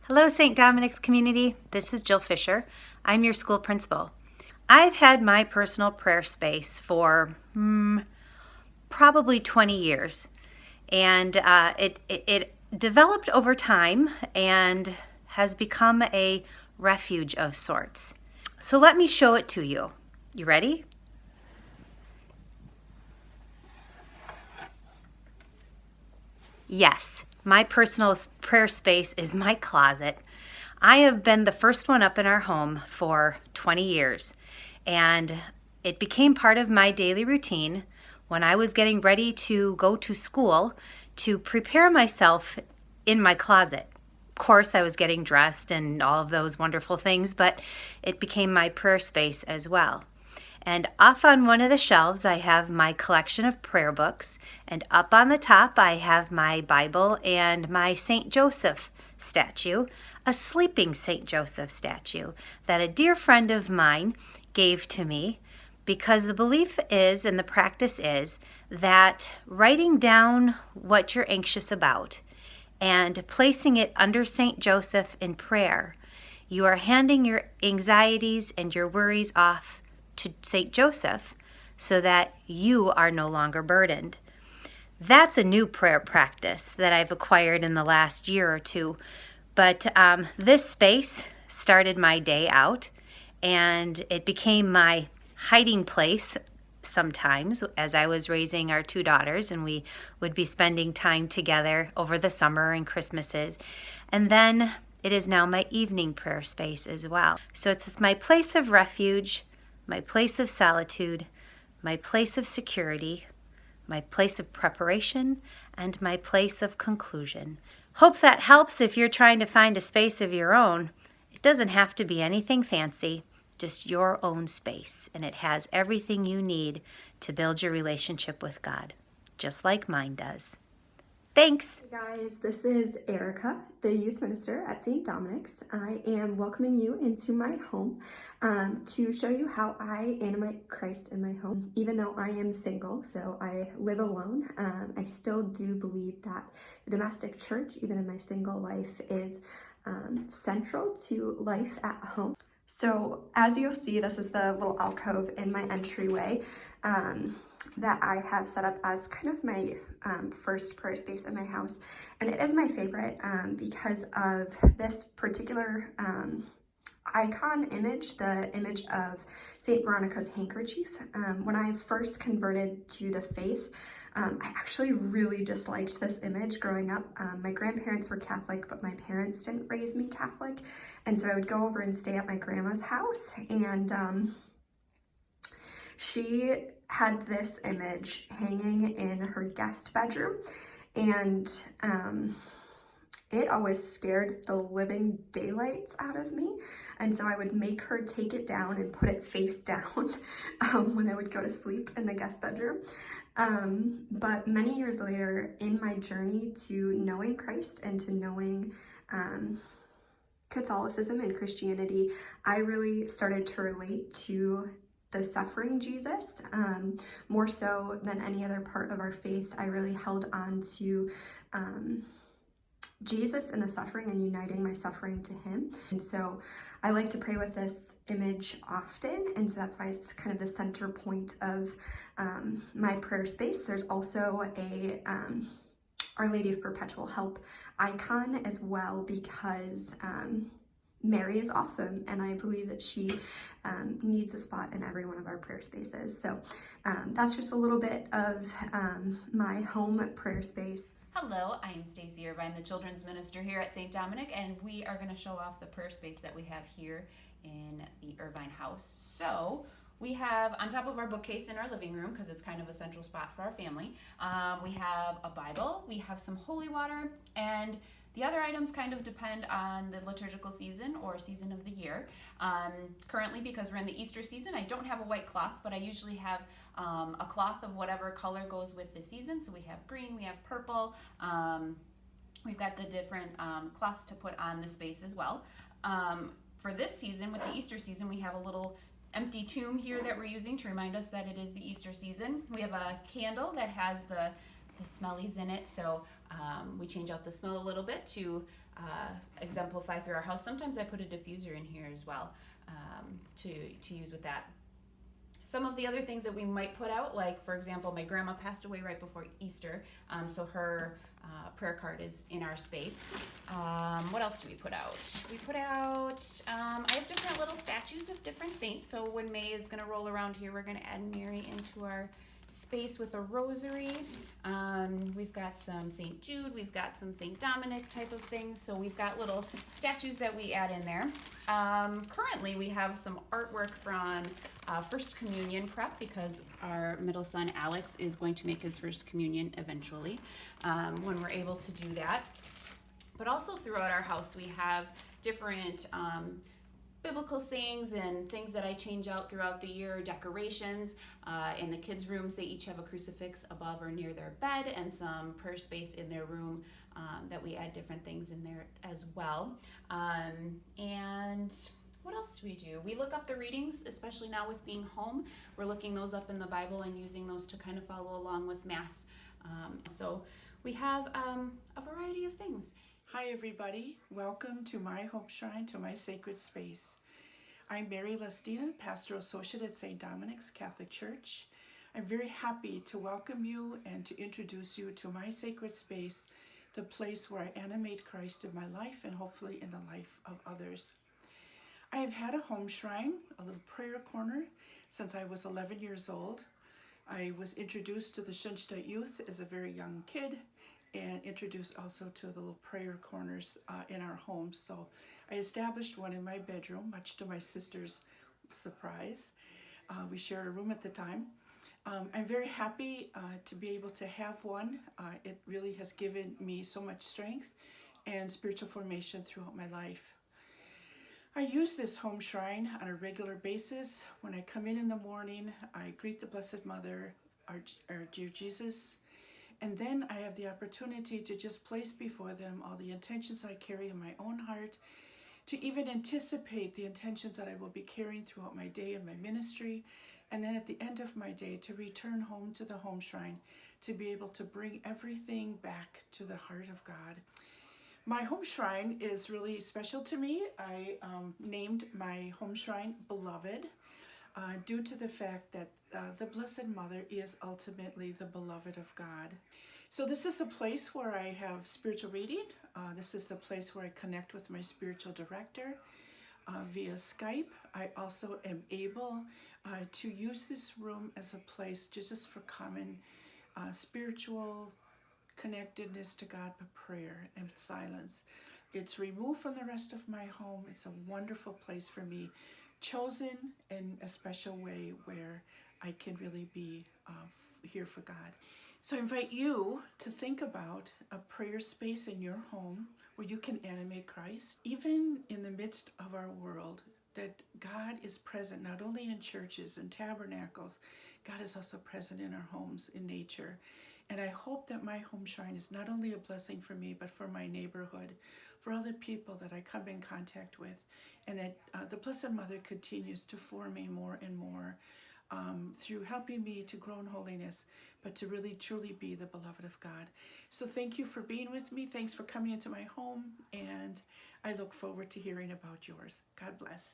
Hello, St. Dominic's community. This is Jill Fischer. I'm your school principal. I've had my personal prayer space for probably 20 years, and it developed over time and has become a refuge of sorts. So let me show it to you. You ready? Yes, my personal prayer space is my closet. I have been the first one up in our home for 20 years, and it became part of my daily routine when I was getting ready to go to school to prepare myself in my closet. Of course, I was getting dressed and all of those wonderful things, but it became my prayer space as well. And off on one of the shelves, I have my collection of prayer books. And up on the top, I have my Bible and my St. Joseph statue, a sleeping St. Joseph statue that a dear friend of mine gave to me because the belief is and the practice is that writing down what you're anxious about and placing it under St. Joseph in prayer, you are handing your anxieties and your worries off to St. Joseph so that you are no longer burdened. That's a new prayer practice that I've acquired in the last year or two. But this space started my day out, and it became my hiding place sometimes as I was raising our two daughters, and we would be spending time together over the summer and Christmases. And then it is now my evening prayer space as well. So it's my place of refuge, my place of solitude, my place of security, my place of preparation, and my place of conclusion. Hope that helps if you're trying to find a space of your own. It doesn't have to be anything fancy, just your own space, and it has everything you need to build your relationship with God, just like mine does. Thanks. Hey guys, this is Erica, the youth minister at St. Dominic's. I am welcoming you into my home to show you how I animate Christ in my home. Even though I am single, so I live alone, I still do believe that the domestic church, even in my single life, is central to life at home. So as you'll see, this is the little alcove in my entryway that I have set up as kind of my first prayer space in my house. And it is my favorite because of this particular icon image, the image of St. Veronica's handkerchief. When I first converted to the faith, I actually really disliked this image growing up. My grandparents were Catholic, but my parents didn't raise me Catholic. And so I would go over and stay at my grandma's house, and she had this image hanging in her guest bedroom, and it always scared the living daylights out of me. And so I would make her take it down and put it face down when I would go to sleep in the guest bedroom. But many years later, in my journey to knowing Christ and to knowing Catholicism and Christianity, I really started to relate to the suffering Jesus, more so than any other part of our faith. I really held on to Jesus and the suffering and uniting my suffering to him. And so I like to pray with this image often, and so that's why it's kind of the center point of my prayer space. There's also a Our Lady of Perpetual Help icon as well, because Mary is awesome, and I believe that she needs a spot in every one of our prayer spaces. So that's just a little bit of my home prayer space. Hello, I am Stacey Irvine, the children's minister here at St. Dominic, and we are going to show off the prayer space that we have here in the Irvine house. So we have, on top of our bookcase in our living room, because it's kind of a central spot for our family, we have a Bible, we have some holy water, and the other items kind of depend on the liturgical season or season of the year. Currently, because we're in the Easter season, I don't have a white cloth, but I usually have a cloth of whatever color goes with the season. So we have green, we have purple, we've got the different cloths to put on the space as well. For this season, with the Easter season, we have a little empty tomb here that we're using to remind us that it is the Easter season. We have a candle that has the smellies in it, so we change out the smell a little bit to exemplify through our house. Sometimes I put a diffuser in here as well to use with that. Some of the other things that we might put out, like for example, my grandma passed away right before Easter, so her prayer card is in our space. What else do we put out? We put out, I have different little statues of different saints, so when May is going to roll around here, we're going to add Mary into our space with a rosary. We've got some St. Jude, we've got some St. Dominic type of things, so we've got little statues that we add in there. Currently we have some artwork from First Communion prep, because our middle son Alex is going to make his First Communion eventually, when we're able to do that. But also throughout our house we have different biblical sayings and things that I change out throughout the year, decorations. In the kids' rooms, they each have a crucifix above or near their bed and some prayer space in their room that we add different things in there as well. And what else do? We look up the readings, especially now with being home. We're looking those up in the Bible and using those to kind of follow along with Mass. So we have a variety of things. Hi everybody, welcome to my home shrine, to my sacred space. I'm Mary Lestina, Pastoral Associate at St. Dominic's Catholic Church. I'm very happy to welcome you and to introduce you to my sacred space, the place where I animate Christ in my life and hopefully in the life of others. I have had a home shrine, a little prayer corner, since I was 11 years old. I was introduced to the Schoenstatt youth as a very young kid, and introduced also to the little prayer corners in our home. So I established one in my bedroom, much to my sister's surprise. We shared a room at the time. I'm very happy to be able to have one. It really has given me so much strength and spiritual formation throughout my life. I use this home shrine on a regular basis. When I come in the morning, I greet the Blessed Mother, our dear Jesus, and then I have the opportunity to just place before them all the intentions I carry in my own heart, to even anticipate the intentions that I will be carrying throughout my day and my ministry, and then at the end of my day to return home to the home shrine, to be able to bring everything back to the heart of God. My home shrine is really special to me. I named my home shrine Beloved, due to the fact that the Blessed Mother is ultimately the beloved of God. So this is the place where I have spiritual reading. This is the place where I connect with my spiritual director via Skype. I also am able to use this room as a place just for common spiritual connectedness to God, but prayer and silence. It's removed from the rest of my home. It's a wonderful place for me, chosen in a special way where I can really be here for God. So I invite you to think about a prayer space in your home where you can animate Christ. Even in the midst of our world, that God is present not only in churches and tabernacles, God is also present in our homes, in nature. And I hope that my home shrine is not only a blessing for me, but for my neighborhood, for other people that I come in contact with, and that the Blessed Mother continues to form me more and more through helping me to grow in holiness, but to really truly be the beloved of God. So thank you for being with me. Thanks for coming into my home, and I look forward to hearing about yours. God bless.